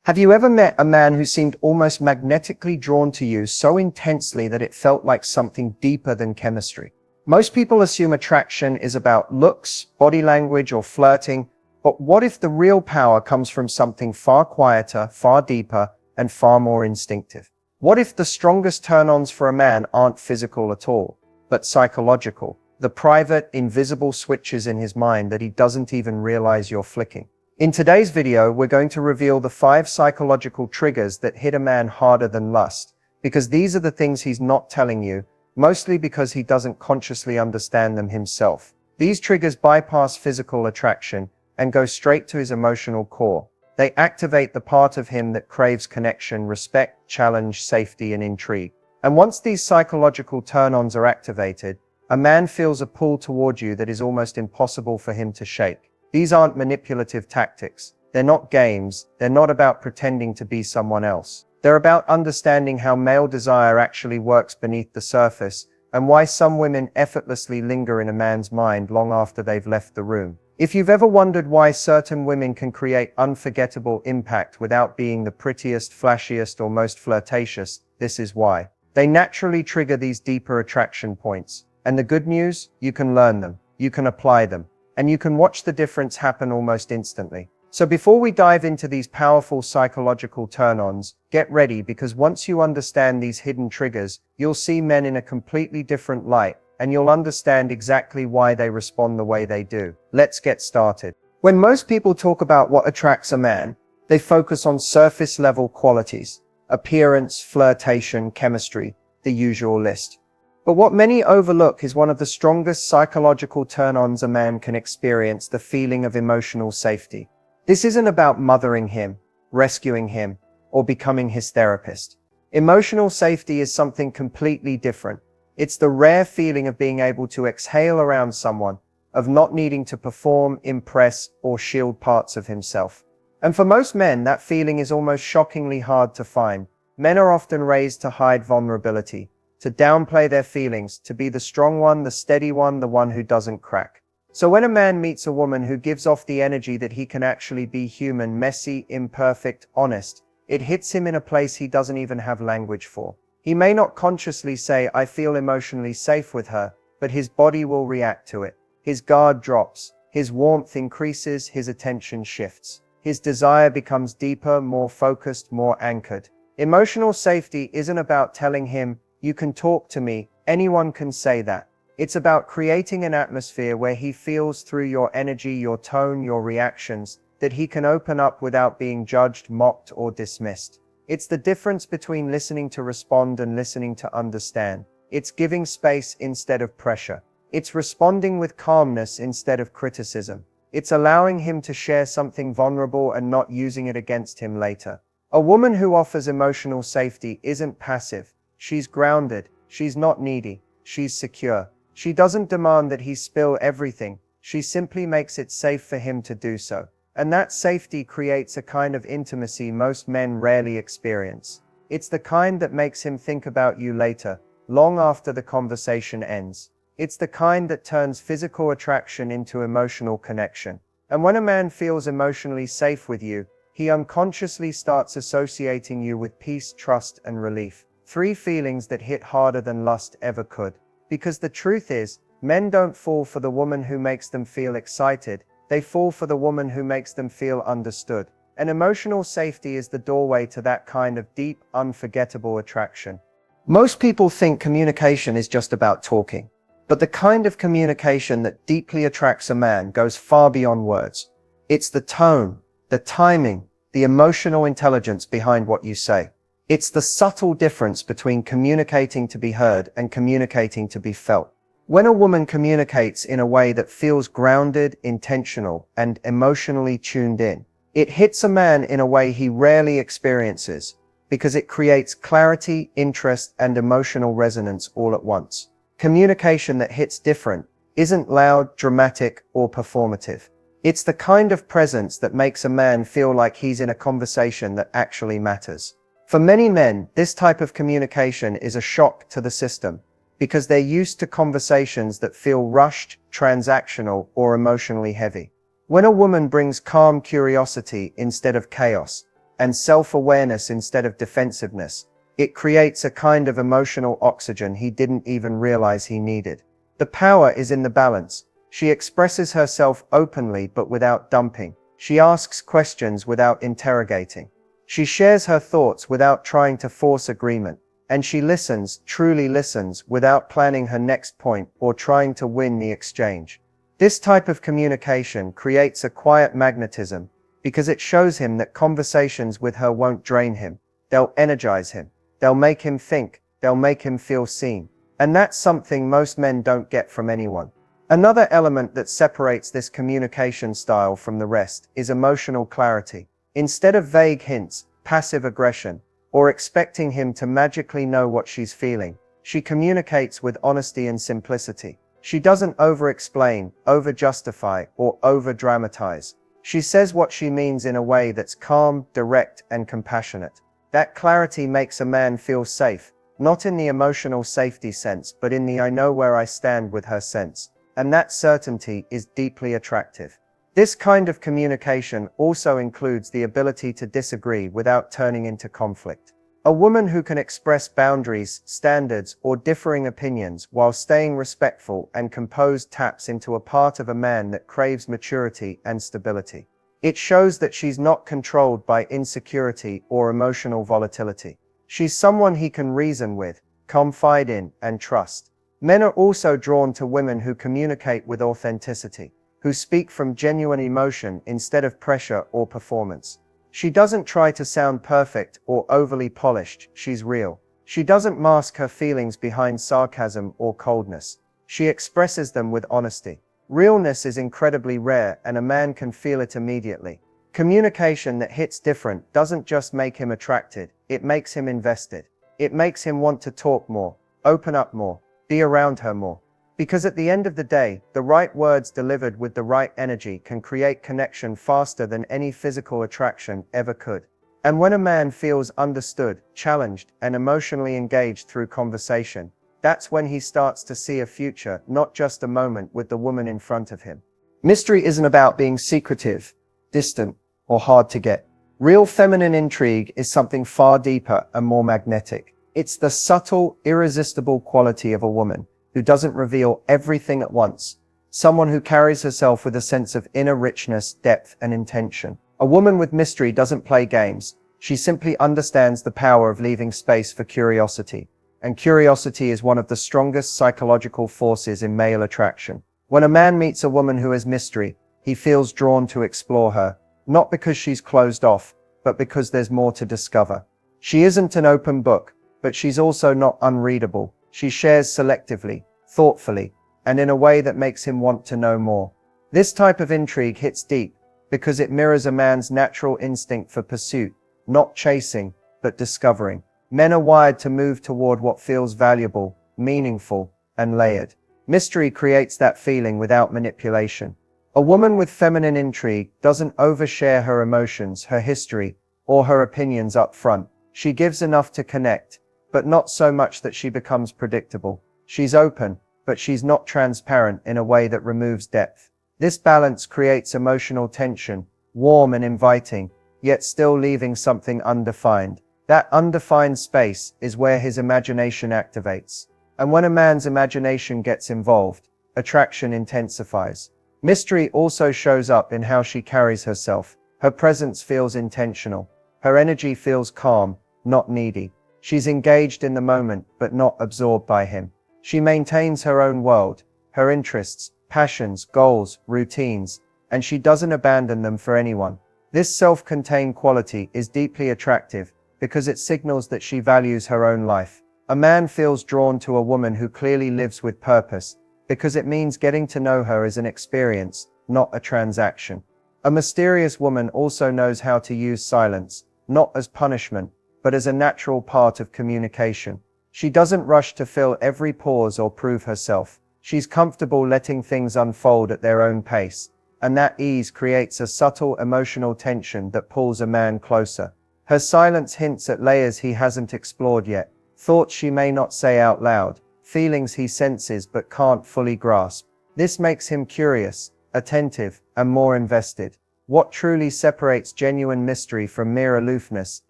Have you ever met a man who seemed almost magnetically drawn to you so intensely that it felt like something deeper than chemistry? Most people assume attraction is about looks, body language, or flirting, but what if the real power comes from something far quieter, far deeper, and far more instinctive? What if the strongest turn-ons for a man aren't physical at all, but psychological? The private, invisible switches in his mind that he doesn't even realize you're flicking. In today's video, we're going to reveal the 5 psychological triggers that hit a man harder than lust, because these are the things he's not telling you, mostly because he doesn't consciously understand them himself. These triggers bypass physical attraction and go straight to his emotional core. They activate the part of him that craves connection, respect, challenge, safety, and intrigue. And once these psychological turn-ons are activated, a man feels a pull toward you that is almost impossible for him to shake. These aren't manipulative tactics. They're not games. They're not about pretending to be someone else. They're about understanding how male desire actually works beneath the surface and why some women effortlessly linger in a man's mind long after they've left the room. If you've ever wondered why certain women can create unforgettable impact without being the prettiest, flashiest, or most flirtatious, this is why. They naturally trigger these deeper attraction points. And the good news? You can learn them. You can apply them. And you can watch the difference happen almost instantly. So before we dive into these powerful psychological turn-ons, get ready, because once you understand these hidden triggers, you'll see men in a completely different light, and you'll understand exactly why they respond the way they do. Let's get started. When most people talk about what attracts a man, they focus on surface-level qualities: appearance, flirtation, chemistry, the usual list. But what many overlook is one of the strongest psychological turn-ons a man can experience: the feeling of emotional safety. This isn't about mothering him, rescuing him, or becoming his therapist. Emotional safety is something completely different. It's the rare feeling of being able to exhale around someone, of not needing to perform, impress, or shield parts of himself. And for most men, that feeling is almost shockingly hard to find. Men are often raised to hide vulnerability, to downplay their feelings, to be the strong one, the steady one, the one who doesn't crack. So when a man meets a woman who gives off the energy that he can actually be human, messy, imperfect, honest, it hits him in a place he doesn't even have language for. He may not consciously say, "I feel emotionally safe with her," but his body will react to it. His guard drops, his warmth increases, his attention shifts. His desire becomes deeper, more focused, more anchored. Emotional safety isn't about telling him, "You can talk to me, anyone can say that." It's about creating an atmosphere where he feels, through your energy, your tone, your reactions, that he can open up without being judged, mocked, or dismissed. It's the difference between listening to respond and listening to understand. It's giving space instead of pressure. It's responding with calmness instead of criticism. It's allowing him to share something vulnerable and not using it against him later. A woman who offers emotional safety isn't passive. She's grounded. She's not needy. She's secure. She doesn't demand that he spill everything. She simply makes it safe for him to do so. And that safety creates a kind of intimacy most men rarely experience. It's the kind that makes him think about you later, long after the conversation ends. It's the kind that turns physical attraction into emotional connection. And when a man feels emotionally safe with you, he unconsciously starts associating you with peace, trust, and relief. 3 feelings that hit harder than lust ever could. Because the truth is, men don't fall for the woman who makes them feel excited. They fall for the woman who makes them feel understood. And emotional safety is the doorway to that kind of deep, unforgettable attraction. Most people think communication is just about talking. But the kind of communication that deeply attracts a man goes far beyond words. It's the tone, the timing, the emotional intelligence behind what you say. It's the subtle difference between communicating to be heard and communicating to be felt. When a woman communicates in a way that feels grounded, intentional, and emotionally tuned in, it hits a man in a way he rarely experiences, because it creates clarity, interest, and emotional resonance all at once. Communication that hits different isn't loud, dramatic, or performative. It's the kind of presence that makes a man feel like he's in a conversation that actually matters. For many men, this type of communication is a shock to the system, because they're used to conversations that feel rushed, transactional, or emotionally heavy. When a woman brings calm curiosity instead of chaos, and self-awareness instead of defensiveness. It creates a kind of emotional oxygen he didn't even realize he needed. The power is in the balance. She expresses herself openly but without dumping. She asks questions without interrogating. She shares her thoughts without trying to force agreement. And she listens, truly listens, without planning her next point or trying to win the exchange. This type of communication creates a quiet magnetism because it shows him that conversations with her won't drain him. They'll energize him. They'll make him think. They'll make him feel seen. And that's something most men don't get from anyone. Another element that separates this communication style from the rest is emotional clarity. Instead of vague hints, passive aggression, or expecting him to magically know what she's feeling, she communicates with honesty and simplicity. She doesn't over-explain, over-justify, or over-dramatize. She says what she means in a way that's calm, direct, and compassionate. That clarity makes a man feel safe, not in the emotional safety sense, but in the I know where I stand with her sense. And that certainty is deeply attractive. This kind of communication also includes the ability to disagree without turning into conflict. A woman who can express boundaries, standards, or differing opinions while staying respectful and composed taps into a part of a man that craves maturity and stability. It shows that she's not controlled by insecurity or emotional volatility. She's someone he can reason with, confide in, and trust. Men are also drawn to women who communicate with authenticity, who speak from genuine emotion instead of pressure or performance. She doesn't try to sound perfect or overly polished, she's real. She doesn't mask her feelings behind sarcasm or coldness. She expresses them with honesty. Realness is incredibly rare, and a man can feel it immediately. Communication that hits different doesn't just make him attracted, it makes him invested. It makes him want to talk more, open up more, be around her more. Because at the end of the day, the right words delivered with the right energy can create connection faster than any physical attraction ever could. And when a man feels understood, challenged, and emotionally engaged through conversation, that's when he starts to see a future, not just a moment with the woman in front of him. Mystery isn't about being secretive, distant, or hard to get. Real feminine intrigue is something far deeper and more magnetic. It's the subtle, irresistible quality of a woman who doesn't reveal everything at once. Someone who carries herself with a sense of inner richness, depth, and intention. A woman with mystery doesn't play games. She simply understands the power of leaving space for curiosity. And curiosity is one of the strongest psychological forces in male attraction. When a man meets a woman who has mystery, he feels drawn to explore her, not because she's closed off, but because there's more to discover. She isn't an open book, but she's also not unreadable. She shares selectively, thoughtfully, and in a way that makes him want to know more. This type of intrigue hits deep because it mirrors a man's natural instinct for pursuit, not chasing, but discovering. Men are wired to move toward what feels valuable, meaningful, and layered. Mystery creates that feeling without manipulation. A woman with feminine intrigue doesn't overshare her emotions, her history, or her opinions up front. She gives enough to connect, but not so much that she becomes predictable. She's open, but she's not transparent in a way that removes depth. This balance creates emotional tension, warm and inviting, yet still leaving something undefined. That undefined space is where his imagination activates. And when a man's imagination gets involved, attraction intensifies. Mystery also shows up in how she carries herself. Her presence feels intentional. Her energy feels calm, not needy. She's engaged in the moment, but not absorbed by him. She maintains her own world, her interests, passions, goals, routines, and she doesn't abandon them for anyone. This self-contained quality is deeply attractive because it signals that she values her own life. A man feels drawn to a woman who clearly lives with purpose because it means getting to know her as an experience, not a transaction. A mysterious woman also knows how to use silence, not as punishment, but as a natural part of communication. She doesn't rush to fill every pause or prove herself. She's comfortable letting things unfold at their own pace, and that ease creates a subtle emotional tension that pulls a man closer. Her silence hints at layers he hasn't explored yet, thoughts she may not say out loud, feelings he senses but can't fully grasp. This makes him curious, attentive, and more invested. What truly separates genuine mystery from mere aloofness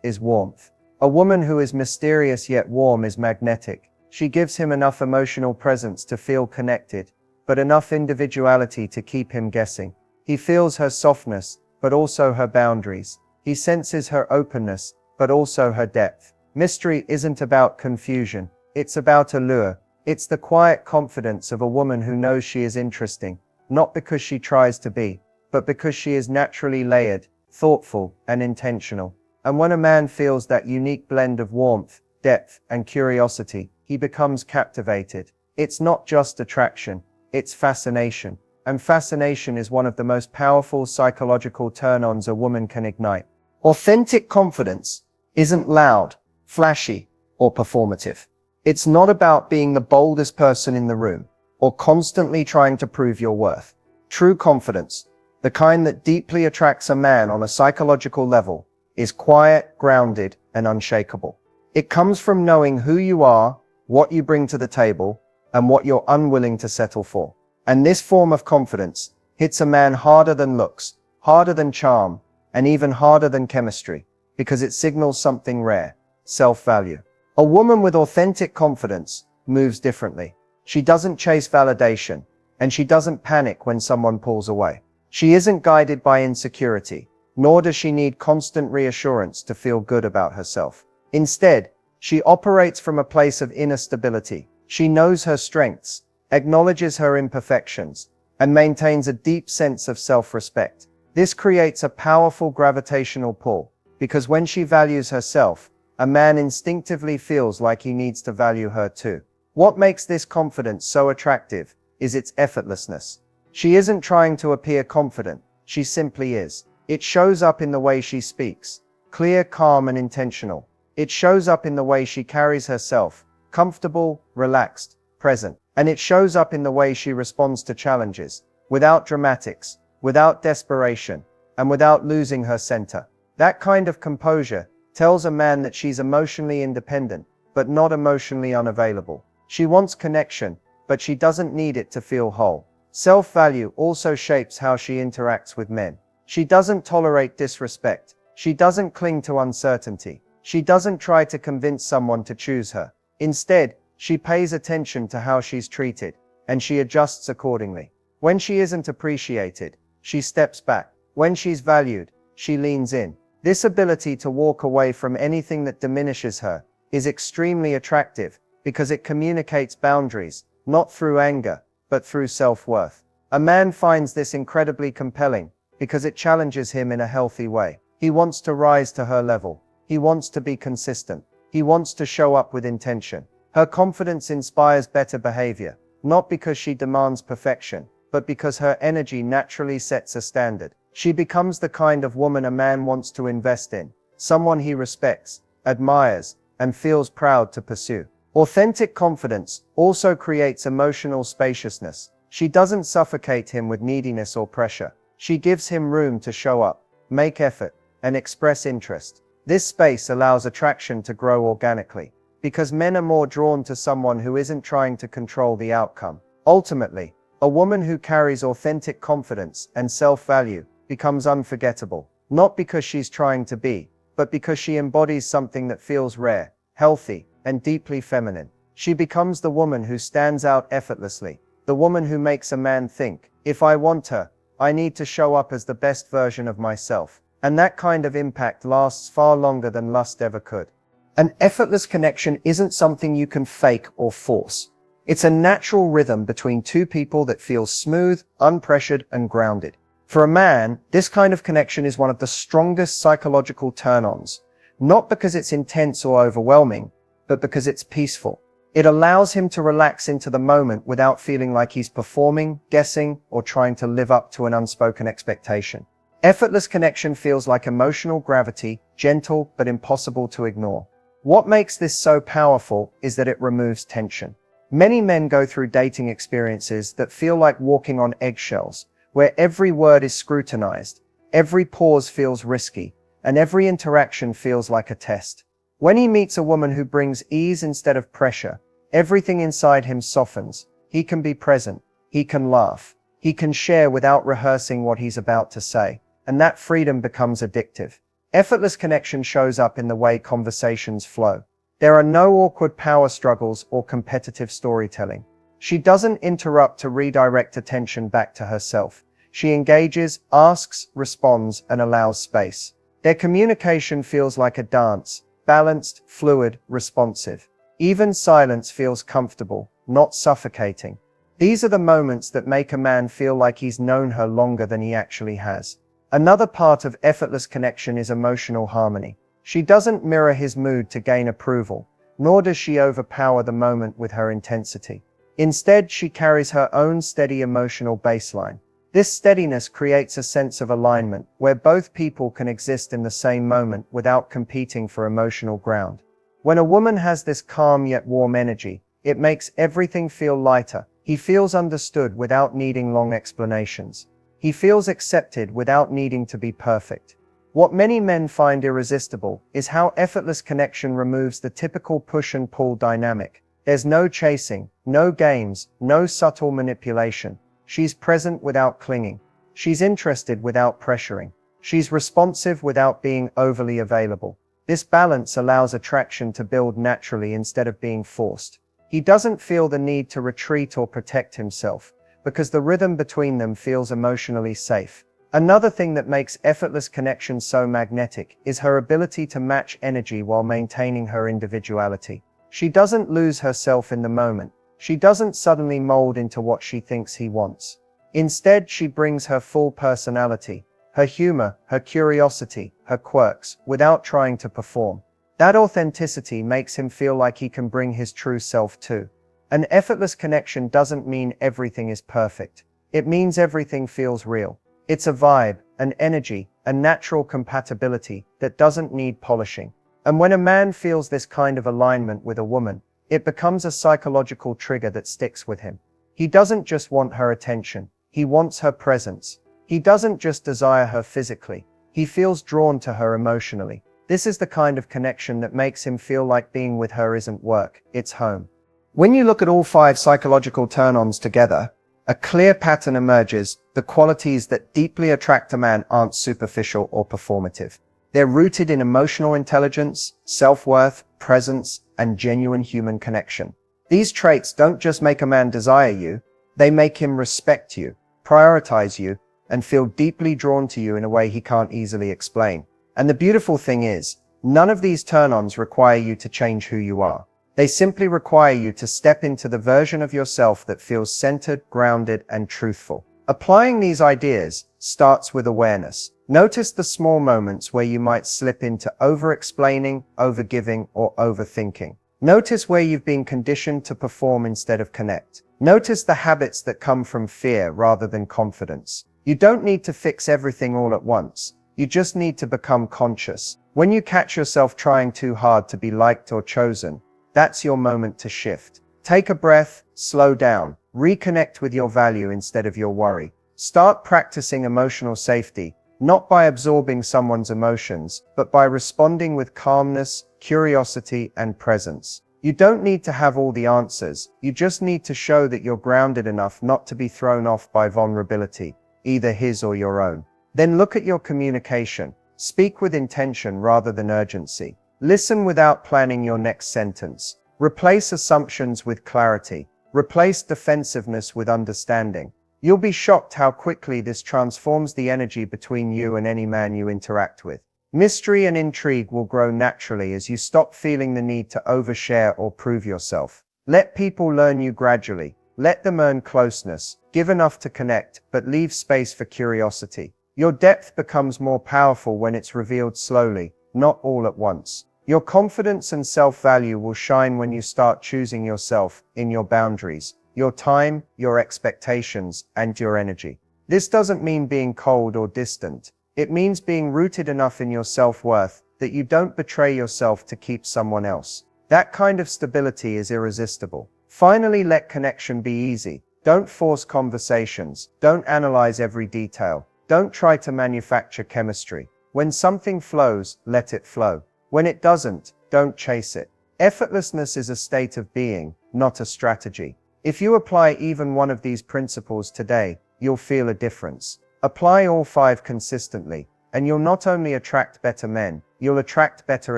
is warmth. A woman who is mysterious yet warm is magnetic. She gives him enough emotional presence to feel connected, but enough individuality to keep him guessing. He feels her softness, but also her boundaries. He senses her openness, but also her depth. Mystery isn't about confusion. It's about allure. It's the quiet confidence of a woman who knows she is interesting, not because she tries to be, but because she is naturally layered, thoughtful, and intentional. And when a man feels that unique blend of warmth, depth, and curiosity, he becomes captivated. It's not just attraction, it's fascination. And fascination is one of the most powerful psychological turn-ons a woman can ignite. Authentic confidence isn't loud, flashy, or performative. It's not about being the boldest person in the room, or constantly trying to prove your worth. True confidence, the kind that deeply attracts a man on a psychological level, is quiet, grounded, and unshakable. It comes from knowing who you are, what you bring to the table, and what you're unwilling to settle for. And this form of confidence hits a man harder than looks, harder than charm, and even harder than chemistry, because it signals something rare: self-value. A woman with authentic confidence moves differently. She doesn't chase validation, and she doesn't panic when someone pulls away. She isn't guided by insecurity, nor does she need constant reassurance to feel good about herself. Instead, she operates from a place of inner stability. She knows her strengths, acknowledges her imperfections, and maintains a deep sense of self-respect. This creates a powerful gravitational pull, because when she values herself, a man instinctively feels like he needs to value her too. What makes this confidence so attractive is its effortlessness. She isn't trying to appear confident, she simply is. It shows up in the way she speaks, clear, calm, and intentional. It shows up in the way she carries herself, comfortable, relaxed, present. And it shows up in the way she responds to challenges, without dramatics, without desperation, and without losing her center. That kind of composure tells a man that she's emotionally independent, but not emotionally unavailable. She wants connection, but she doesn't need it to feel whole. Self-value also shapes how she interacts with men. She doesn't tolerate disrespect. She doesn't cling to uncertainty. She doesn't try to convince someone to choose her. Instead, she pays attention to how she's treated, and she adjusts accordingly. When she isn't appreciated, she steps back. When she's valued, she leans in. This ability to walk away from anything that diminishes her is extremely attractive because it communicates boundaries, not through anger, but through self-worth. A man finds this incredibly compelling because it challenges him in a healthy way. He wants to rise to her level. He wants to be consistent. He wants to show up with intention. Her confidence inspires better behavior, not because she demands perfection, but because her energy naturally sets a standard. She becomes the kind of woman a man wants to invest in, someone he respects, admires, and feels proud to pursue. Authentic confidence also creates emotional spaciousness. She doesn't suffocate him with neediness or pressure. She gives him room to show up, make effort, and express interest. This space allows attraction to grow organically, because men are more drawn to someone who isn't trying to control the outcome. Ultimately, a woman who carries authentic confidence and self-value becomes unforgettable, not because she's trying to be, but because she embodies something that feels rare, healthy, and deeply feminine. She becomes the woman who stands out effortlessly, the woman who makes a man think, if I want her, I need to show up as the best version of myself. And that kind of impact lasts far longer than lust ever could. An effortless connection isn't something you can fake or force. It's a natural rhythm between two people that feels smooth, unpressured, and grounded. For a man, this kind of connection is one of the strongest psychological turn-ons, not because it's intense or overwhelming, but because it's peaceful. It allows him to relax into the moment without feeling like he's performing, guessing, or trying to live up to an unspoken expectation. Effortless connection feels like emotional gravity, gentle but impossible to ignore. What makes this so powerful is that it removes tension. Many men go through dating experiences that feel like walking on eggshells, where every word is scrutinized, every pause feels risky, and every interaction feels like a test. When he meets a woman who brings ease instead of pressure, everything inside him softens. He can be present, he can laugh, he can share without rehearsing what he's about to say. and that freedom becomes addictive. Effortless connection shows up in the way conversations flow. There are no awkward power struggles or competitive storytelling. She doesn't interrupt to redirect attention back to herself. She engages, asks, responds, and allows space. Their communication feels like a dance, balanced, fluid, responsive. Even silence feels comfortable, not suffocating. These are the moments that make a man feel like he's known her longer than he actually has. Another part of effortless connection is emotional harmony. She doesn't mirror his mood to gain approval, nor does she overpower the moment with her intensity. Instead, she carries her own steady emotional baseline. This steadiness creates a sense of alignment, where both people can exist in the same moment without competing for emotional ground. When a woman has this calm yet warm energy, it makes everything feel lighter. He feels understood without needing long explanations. He feels accepted without needing to be perfect. What many men find irresistible is how effortless connection removes the typical push and pull dynamic. There's no chasing, no games, no subtle manipulation. She's present without clinging. She's interested without pressuring. She's responsive without being overly available. This balance allows attraction to build naturally instead of being forced. He doesn't feel the need to retreat or protect himself, because the rhythm between them feels emotionally safe. Another thing that makes effortless connection so magnetic is her ability to match energy while maintaining her individuality. She doesn't lose herself in the moment. She doesn't suddenly mold into what she thinks he wants. Instead, she brings her full personality, her humor, her curiosity, her quirks, without trying to perform. That authenticity makes him feel like he can bring his true self too. An effortless connection doesn't mean everything is perfect. It means everything feels real. It's a vibe, an energy, a natural compatibility that doesn't need polishing. And when a man feels this kind of alignment with a woman, it becomes a psychological trigger that sticks with him. He doesn't just want her attention, he wants her presence. He doesn't just desire her physically, he feels drawn to her emotionally. This is the kind of connection that makes him feel like being with her isn't work, it's home. When you look at all 5 psychological turn-ons together, a clear pattern emerges. The qualities that deeply attract a man aren't superficial or performative. They're rooted in emotional intelligence, self-worth, presence, and genuine human connection. These traits don't just make a man desire you, they make him respect you, prioritize you, and feel deeply drawn to you in a way he can't easily explain. And the beautiful thing is, none of these turn-ons require you to change who you are. They simply require you to step into the version of yourself that feels centered, grounded, and truthful. Applying these ideas starts with awareness. Notice the small moments where you might slip into over-explaining, over-giving, or overthinking. Notice where you've been conditioned to perform instead of connect. Notice the habits that come from fear rather than confidence. You don't need to fix everything all at once. You just need to become conscious. When you catch yourself trying too hard to be liked or chosen, that's your moment to shift. Take a breath, slow down, reconnect with your value instead of your worry. Start practicing emotional safety, not by absorbing someone's emotions, but by responding with calmness, curiosity, and presence. You don't need to have all the answers, you just need to show that you're grounded enough not to be thrown off by vulnerability, either his or your own. Then look at your communication. Speak with intention rather than urgency. Listen without planning your next sentence. Replace assumptions with clarity. Replace defensiveness with understanding. You'll be shocked how quickly this transforms the energy between you and any man you interact with. Mystery and intrigue will grow naturally as you stop feeling the need to overshare or prove yourself. Let people learn you gradually. Let them earn closeness. Give enough to connect, but leave space for curiosity. Your depth becomes more powerful when it's revealed slowly, not all at once. Your confidence and self-value will shine when you start choosing yourself in your boundaries, your time, your expectations, and your energy. This doesn't mean being cold or distant. It means being rooted enough in your self-worth that you don't betray yourself to keep someone else. That kind of stability is irresistible. Finally, let connection be easy. Don't force conversations. Don't analyze every detail. Don't try to manufacture chemistry. When something flows, let it flow. When it doesn't, don't chase it. Effortlessness is a state of being, not a strategy. If you apply even one of these principles today, you'll feel a difference. Apply all 5 consistently, and you'll not only attract better men, you'll attract better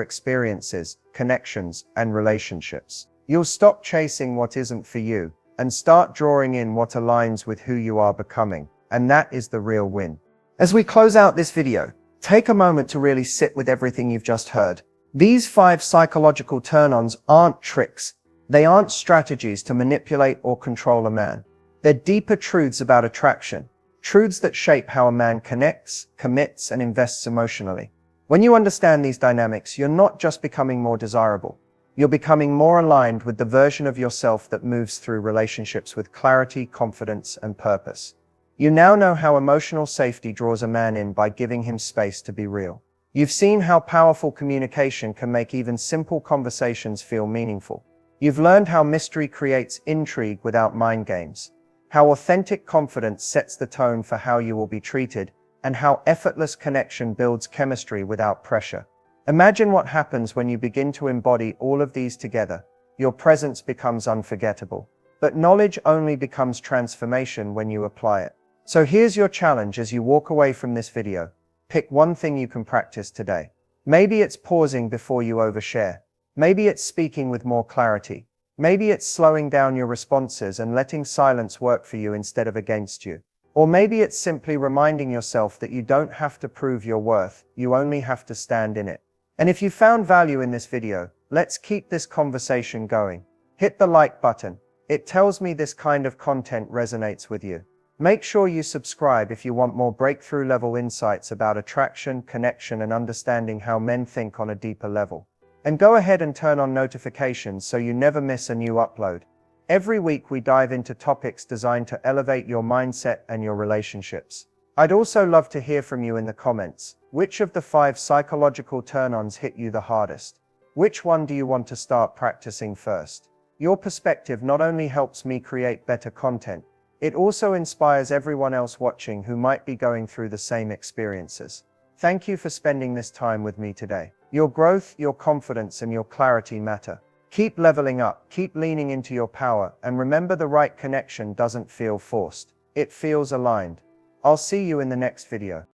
experiences, connections, and relationships. You'll stop chasing what isn't for you, and start drawing in what aligns with who you are becoming, and that is the real win. As we close out this video, take a moment to really sit with everything you've just heard. These 5 psychological turn-ons aren't tricks. They aren't strategies to manipulate or control a man. They're deeper truths about attraction, truths that shape how a man connects, commits, and invests emotionally. When you understand these dynamics, you're not just becoming more desirable. You're becoming more aligned with the version of yourself that moves through relationships with clarity, confidence, and purpose. You now know how emotional safety draws a man in by giving him space to be real. You've seen how powerful communication can make even simple conversations feel meaningful. You've learned how mystery creates intrigue without mind games, how authentic confidence sets the tone for how you will be treated, and how effortless connection builds chemistry without pressure. Imagine what happens when you begin to embody all of these together. Your presence becomes unforgettable. But knowledge only becomes transformation when you apply it. So here's your challenge as you walk away from this video. Pick one thing you can practice today. Maybe it's pausing before you overshare. Maybe it's speaking with more clarity. Maybe it's slowing down your responses and letting silence work for you instead of against you. Or maybe it's simply reminding yourself that you don't have to prove your worth, you only have to stand in it. And if you found value in this video, let's keep this conversation going. Hit the like button. It tells me this kind of content resonates with you. Make sure you subscribe if you want more breakthrough level insights about attraction, connection, and understanding how men think on a deeper level. And go ahead and turn on notifications so you never miss a new upload. Every week we dive into topics designed to elevate your mindset and your relationships. I'd also love to hear from you in the comments. Which of the 5 psychological turn-ons hit you the hardest? Which one do you want to start practicing first? Your perspective not only helps me create better content, it also inspires everyone else watching who might be going through the same experiences. Thank you for spending this time with me today. Your growth, your confidence, and your clarity matter. Keep leveling up, keep leaning into your power, and remember, the right connection doesn't feel forced. It feels aligned. I'll see you in the next video.